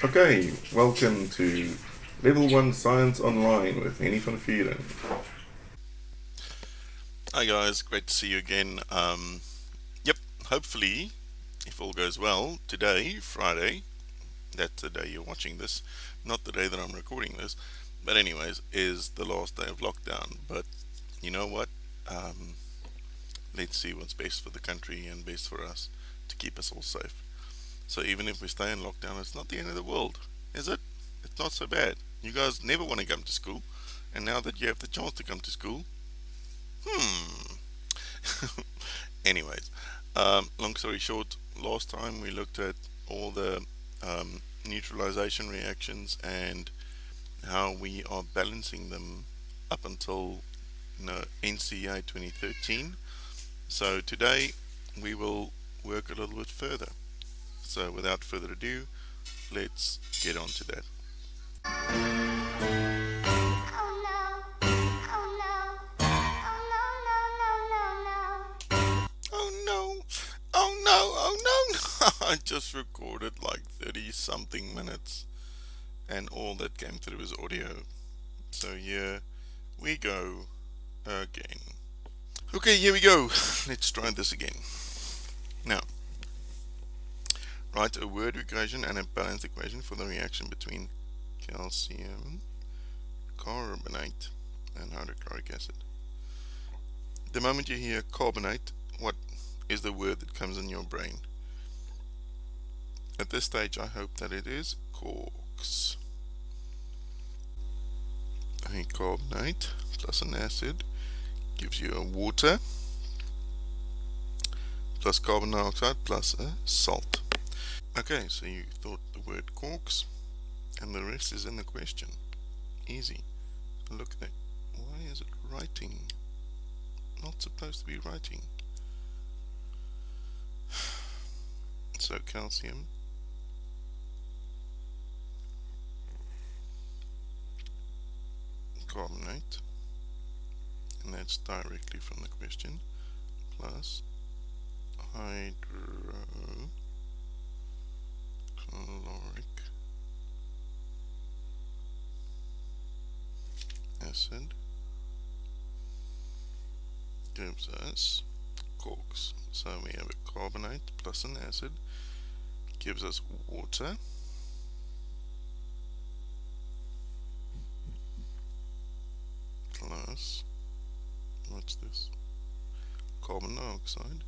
Okay, welcome to Level 1 Science Online with Henny van Vieren. Hi guys, great to see you again. Yep, hopefully, if all goes well, today, Friday, that's the day you're watching this, not the day that I'm recording this, but anyways, is the last day of lockdown. But you know what? Um, let's see what's best for the country and best for us to keep us all safe. So even if we stay in lockdown, it's not the end of the world, is it? It's not so bad. You guys never want to come to school, and now that you have the chance to come to school, hmm. Anyways, long story short, last time we looked at all the neutralization reactions and how we are balancing them up until NCA 2013. So today we will work a little bit further. So without further ado, let's get on to that. Oh no! Oh no! Oh no! I just recorded like 30 something minutes and all that came through is audio. So here we go again. Okay, here we go. Let's try this again. Now, write a word equation and a balanced equation for the reaction between calcium carbonate and hydrochloric acid. The moment you hear carbonate, what is the word that comes in your brain? At this stage, I hope that it is corks. A carbonate plus an acid gives you a water plus carbon dioxide plus a salt. Okay, so you thought the word corks, and the rest is in the question. Easy. Look at it. Why is it writing? Not supposed to be writing. So calcium carbonate, and that's directly from the question, plus hydrochloric acid gives us corks. So we have a carbonate plus an acid gives us water plus, what's this? Carbon dioxide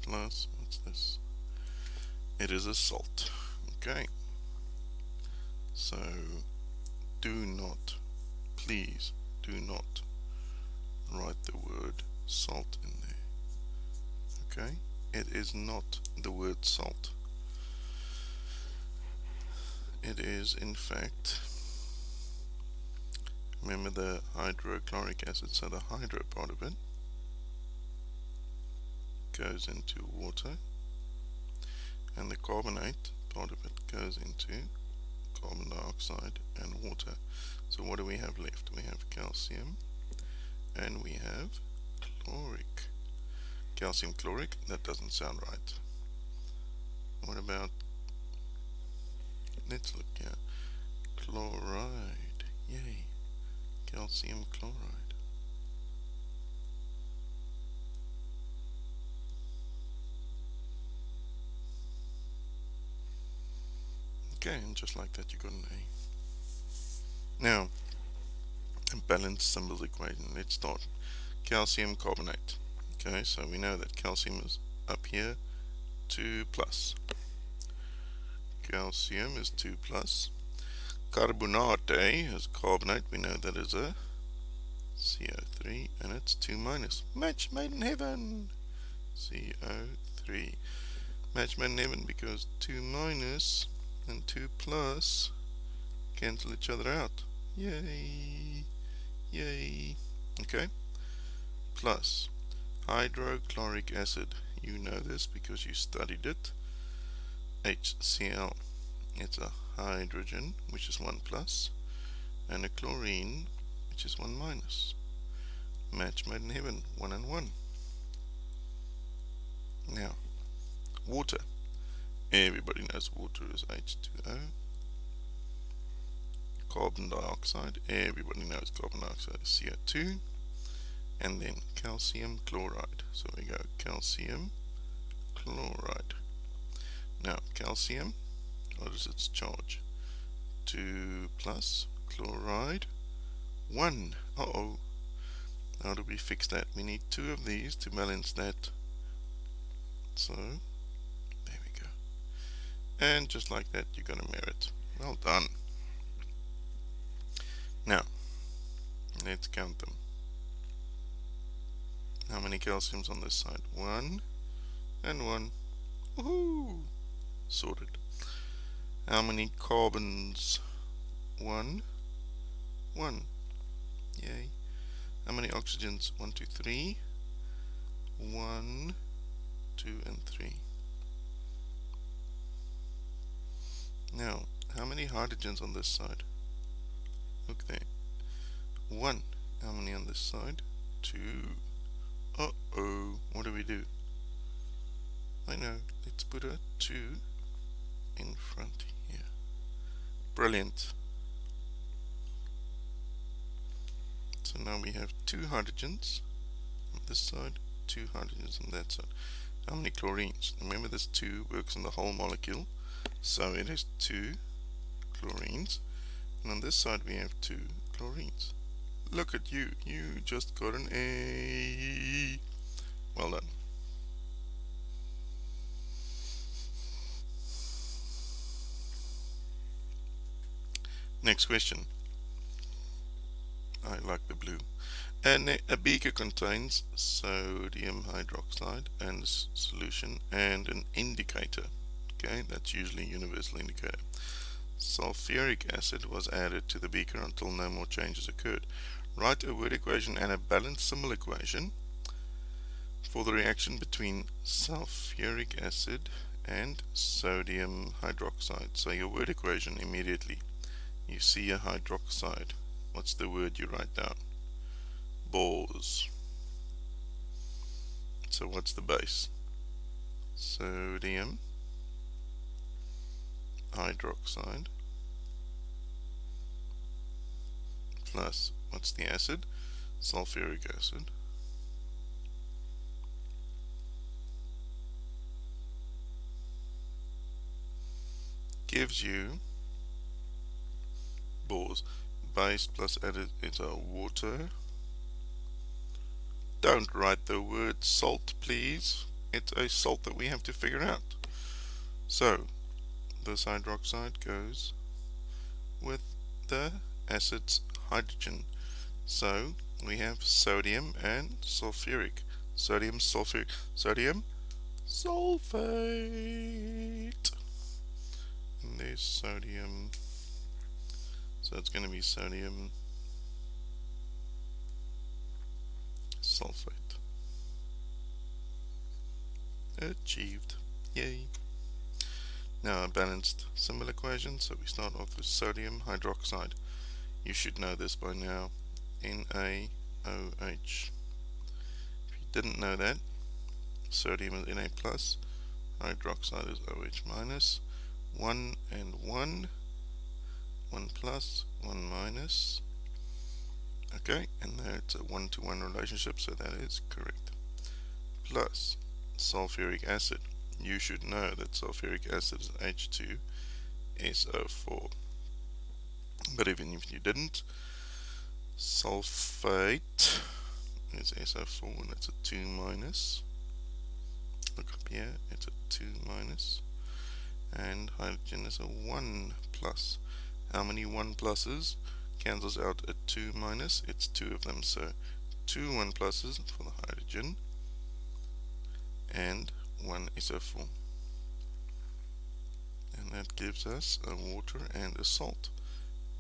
plus, what's this? It is a salt. Okay. So do not, please do not write the word salt in there. Okay? It is not the word salt. It is, in fact, remember the hydrochloric acid, so the hydro part of it goes into water, and the carbonate part of it goes into carbon dioxide and water. So what do we have left? We have calcium and we have chloric. Calcium chloric, that doesn't sound right. What about, let's look here, chloride, yay, calcium chloride. Okay, and just like that you got an A. Now, a balanced symbols equation. Let's start. Calcium carbonate. Okay, so we know that calcium is up here, 2 plus. Calcium is 2 plus. Carbonate is carbonate. We know that is a CO3, and it's 2 minus. Match made in heaven. CO3. Match made in heaven because 2 minus and 2 plus cancel each other out. Yay! Yay! Okay. Plus hydrochloric acid. You know this because you studied it. HCl. It's a hydrogen, which is 1 plus, and a chlorine, which is 1 minus. Match made in heaven, 1 and 1. Now, water. Everybody knows water is H2O. Carbon dioxide. Everybody knows carbon dioxide is CO2. And then calcium chloride. So we go calcium chloride. Now, calcium, what is its charge? 2 plus chloride 1. Uh-oh. How do we fix that? We need 2 of these to balance that. So, there we go. And just like that, you're going to merit. Well done. Now, let's count them. How many calciums on this side? 1 and 1. Woohoo! Sorted. How many carbons? 1, 1. Yay. How many oxygens? 1, 2, 3. 1, 2, and 3. Now, how many hydrogens on this side? Look there. 1. How many on this side? 2. Uh-oh. What do we do? I know. Let's put a 2 in front here. Brilliant. So now we have 2 hydrogens on this side, 2 hydrogens on that side. How many chlorines? Remember, this 2 works on the whole molecule, so it is 2 chlorines. And on this side we have 2 chlorines. Look at you, you just got an A. Well done. Next question. I like the blue. A beaker contains sodium hydroxide and solution and an indicator. Okay, that's usually a universal indicator. Sulfuric acid was added to the beaker until no more changes occurred. Write a word equation and a balanced symbol equation for the reaction between sulfuric acid and sodium hydroxide. So your word equation, immediately you see a hydroxide. What's the word you write down? Bores. So what's the base? Sodium hydroxide plus, what's the acid? Sulfuric acid gives you bores. Base plus added is our water. Don't write the word salt, please. It's a salt that we have to figure out. So this hydroxide goes with the acid's hydrogen. So we have sodium and sulfuric. Sodium sulfate. And there's sodium. So it's going to be sodium sulfate. Achieved. Yay. Now a balanced symbol equation. So we start off with sodium hydroxide. You should know this by now. NaOH. If you didn't know that, sodium is Na plus, hydroxide is OH minus. 1 and 1. 1 plus, 1 minus. Okay, and there it's a 1-to-1 relationship, so that is correct. Plus sulfuric acid. You should know that sulfuric acid is H2SO4. But even if you didn't, sulfate is SO4, and that's a 2 minus. Look up here, it's a 2 minus. And hydrogen is a 1 plus. How many 1 pluses cancels out a 2 minus? It's 2 of them, so 2 1 pluses for the hydrogen and 1 SO4. And that gives us a water and a salt.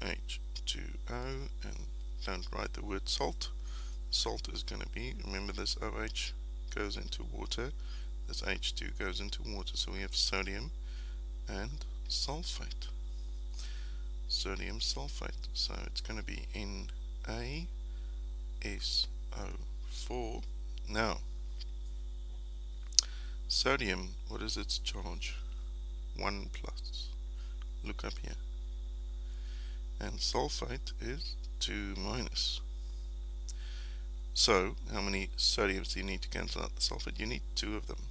H2O, and don't write the word salt. Salt is going to be, remember this OH goes into water, this H2 goes into water, so we have sodium and sulfate. sodium sulfate. So it's going to be NaSO4. Now, sodium, what is its charge? 1 plus. Look up here. And sulfate is 2 minus. So, how many sodiums do you need to cancel out the sulfate? You need 2 of them.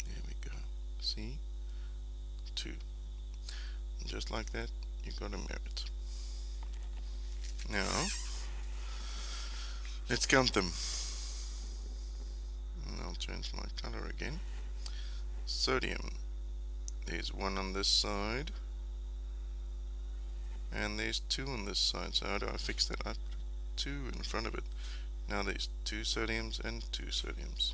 There we go. See? 2. And just like that, you got a merit. Now, let's count them. And I'll change my color again. Sodium. There's 1 on this side. And there's 2 on this side. So how do I fix that? I put 2 in front of it. Now there's 2 sodiums and 2 sodiums.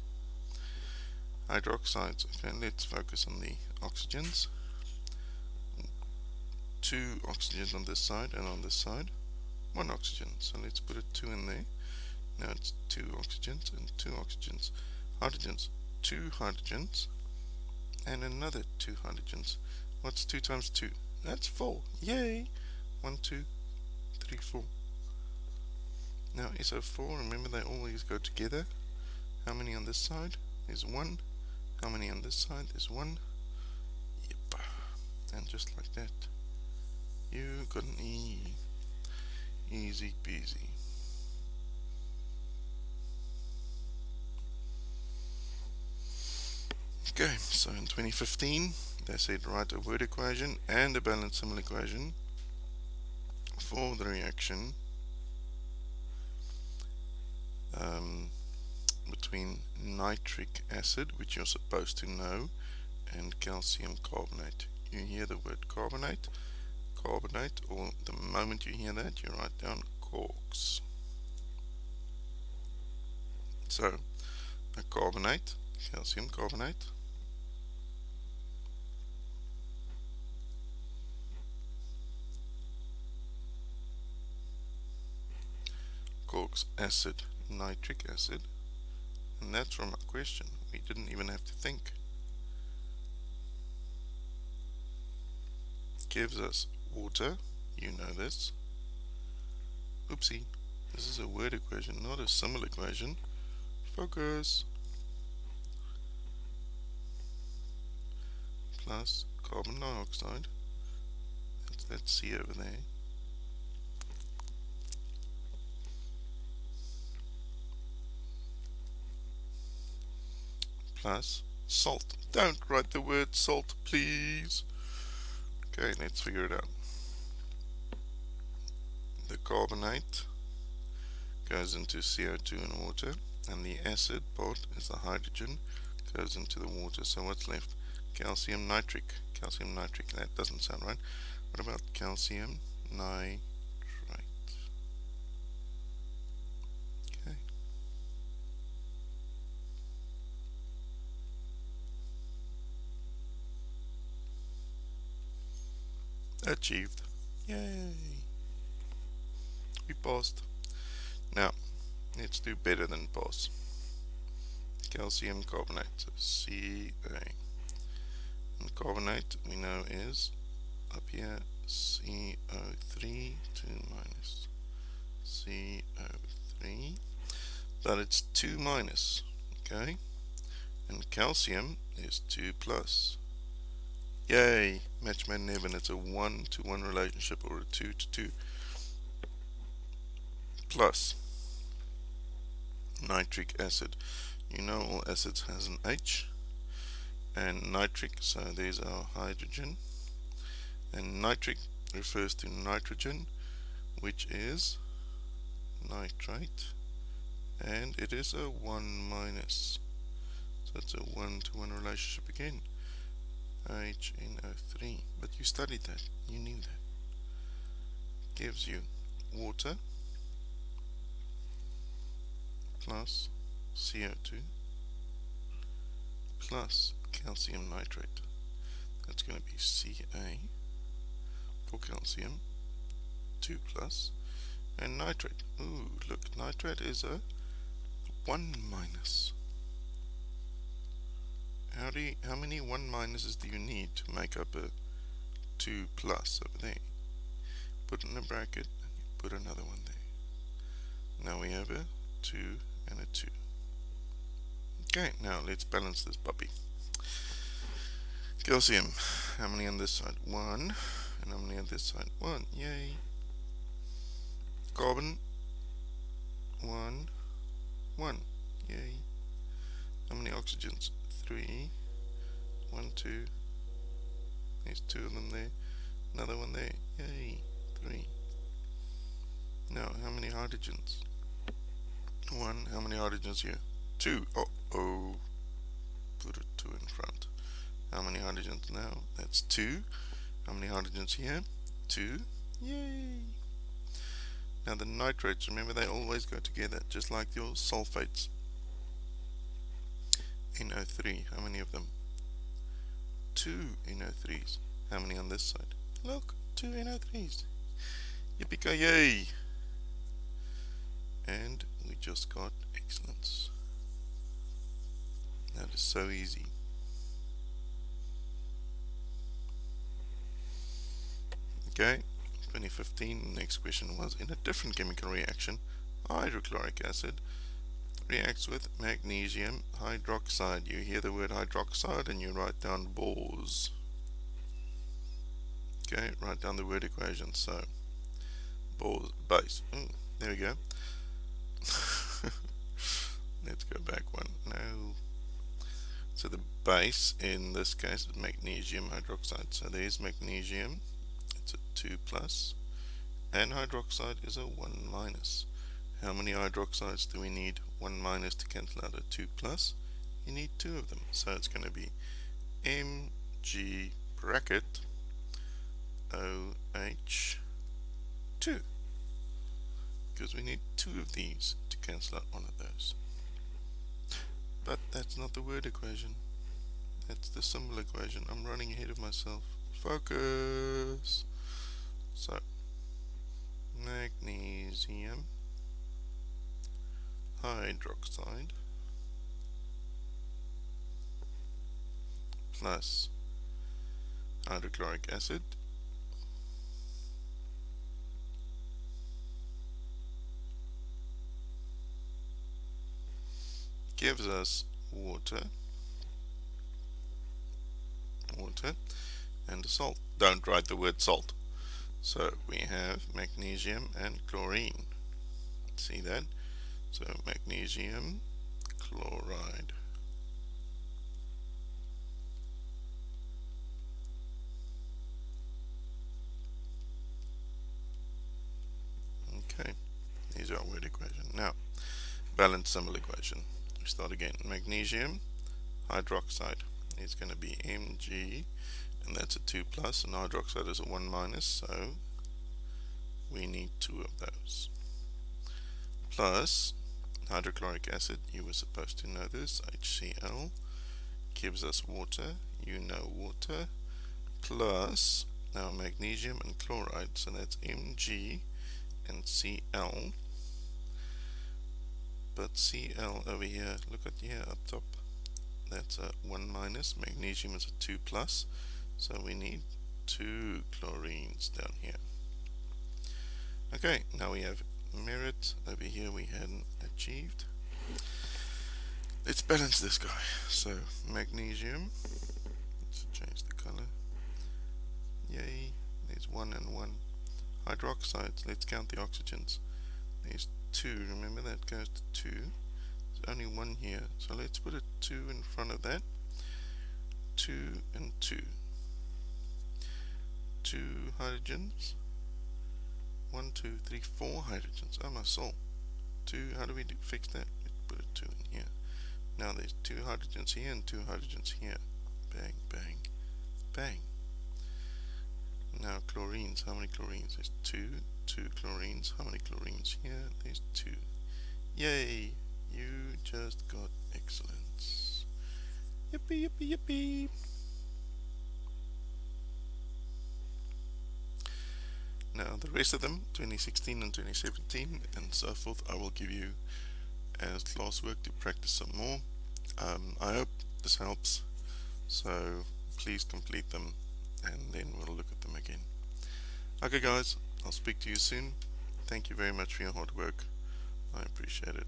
Hydroxides. Okay, let's focus on the oxygens. 2 oxygens on this side, and on this side 1 oxygen. So let's put a 2 in there. Now it's 2 oxygens and 2 oxygens. Hydrogens. 2 hydrogens and another 2 hydrogens. What's 2 times 2? That's 4. Yay! 1, 2, 3, 4. Now SO4, remember they always go together. How many on this side? There's 1. How many on this side? There's 1. Yep. And just like that, you got an E. Easy peasy. Okay, so in 2015 they said write a word equation and a balanced symbol equation for the reaction between nitric acid, which you're supposed to know, and calcium carbonate. You hear the word carbonate, or the moment you hear that, you write down corks. So, a carbonate, calcium carbonate, corks acid, nitric acid, and that's from a question. We didn't even have to think. Gives us water, you know this. Oopsie, this is a word equation, not a symbol equation. Focus. Plus carbon dioxide, that's that C over there. Plus salt. Don't write the word salt, please. Okay, let's figure it out. The carbonate goes into CO2 and water, and the acid part is the hydrogen, goes into the water. So what's left? Calcium nitric. Calcium nitric, that doesn't sound right. What about calcium nitrate? Okay. Achieved. Yay! We passed. Now, let's do better than pass. Calcium carbonate, so Ca. And carbonate we know is up here CO3, 2 minus CO3, but it's 2 minus, okay? And calcium is 2 plus. Yay! Match made in heaven. It's a 1-to-1 relationship, or a 2-to-2. Plus nitric acid. You know all acids has an H. And nitric, so there's our hydrogen. And nitric refers to nitrogen, which is nitrate. And it is a 1 minus. So it's a 1-to-1 relationship again. HNO3, but you studied that, you knew that. Gives you water plus CO2 plus calcium nitrate. That's going to be Ca for calcium, 2 plus, and nitrate. Ooh, look, nitrate is a 1 minus. How many 1 minuses do you need to make up a 2 2 plus over there. Put in a bracket, put another one there. Now we have a 2 and a 2. Okay, now let's balance this puppy. Calcium, how many on this side? 1. And how many on this side? 1. Yay. Carbon, 1, 1. Yay. How many oxygens? 3. 1, 2. There's 2 of them there. Another one there. Yay. 3. Now, how many hydrogens? 1. How many hydrogens here? 2. Oh. Put a 2 in front. How many hydrogens now? That's 2. How many hydrogens here? 2. Yay. Now the nitrates, remember they always go together, just like your sulfates. NO3, how many of them? 2 NO3s. How many on this side? Look, 2 NO3s. Yippee-ki-yay! And we just got excellence. That is so easy. Okay, 2015, the next question was, in a different chemical reaction, hydrochloric acid reacts with magnesium hydroxide. You hear the word hydroxide and you write down Bors. Okay, write down the word equation. So, Bors, base. There we go. Let's go back one. No. So the base in this case is magnesium hydroxide. So there's magnesium. It's a 2 plus, and hydroxide is a 1 minus. How many hydroxides do we need? 1 minus to cancel out a 2 plus. You need 2 of them, so it's going to be Mg bracket OH2, because we need 2 of these to cancel out one of those. But that's not the word equation, that's the symbol equation. I'm running ahead of myself. Focus. So, magnesium hydroxide plus hydrochloric acid gives us water and a salt. Don't write the word salt. So we have magnesium and chlorine. See that? So magnesium chloride. Okay, here's our word equation. Now, balance symbol equation. We start again. Magnesium hydroxide is going to be Mg, and that's a 2 plus, and hydroxide is a 1 minus, so we need 2 of those. Plus hydrochloric acid, you were supposed to know this, HCl, gives us water, you know water, plus now magnesium and chloride, so that's Mg and Cl, but Cl over here, look at here up top, that's a 1 minus, magnesium is a 2 plus, so we need 2 chlorines down here. Okay, now we have merit, over here we hadn't achieved. Let's balance this guy. So magnesium, let's change the color, yay, there's 1 and 1. Hydroxides, let's count the oxygens, there's 2, remember that goes to 2, there's only 1 here, so let's put a 2 in front of that, 2 and 2. 2 hydrogens, 1, 2, 3, 4 hydrogens. Oh my soul. 2, how do we fix that? We put a 2 in here. Now there's 2 hydrogens here and 2 hydrogens here. Bang, bang, bang. Now chlorines, how many chlorines? There's 2 chlorines. How many chlorines here? There's 2. Yay! You just got excellence. Yippee, yippee, yippee. Now the rest of them, 2016 and 2017 and so forth, I will give you as classwork to practice some more. I hope this helps, so please complete them and then we'll look at them again. Okay guys, I'll speak to you soon. Thank you very much for your hard work. I appreciate it.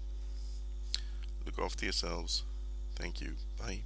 Look after yourselves. Thank you. Bye.